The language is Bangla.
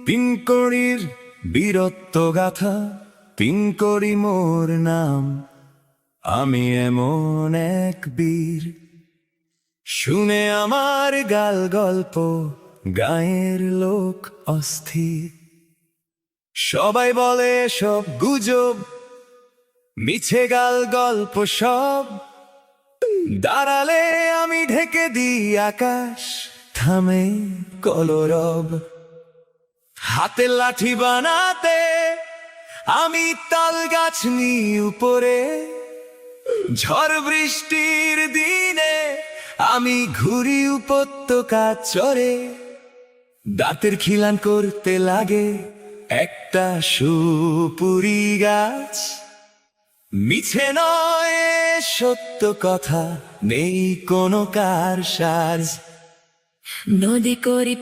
পিনকড়ির বীরত্ব গাথা, পিনকড়ি মোর নাম। আমি এমন এক বীর, শুনে আমার গাল গল্প, গায়ের লোক অস্থির। সবাই বলে সব গুজব, মিছে গাল গল্প সব। দাঁড়ালে আমি ঢেকে দিই আকাশ, থামে কলরব। হাতে লাঠি বানাতে আমি তাল গাছ নিই উপরে। ঝড় বৃষ্টির দিনে আমি ঘুরি উপত্যকা চরে। দাঁতের খিলান করতে লাগে একটা সুপুরি গাছ। মিছে নয় সত্য কথা, নেই কোনো কারসাজ। নদী করি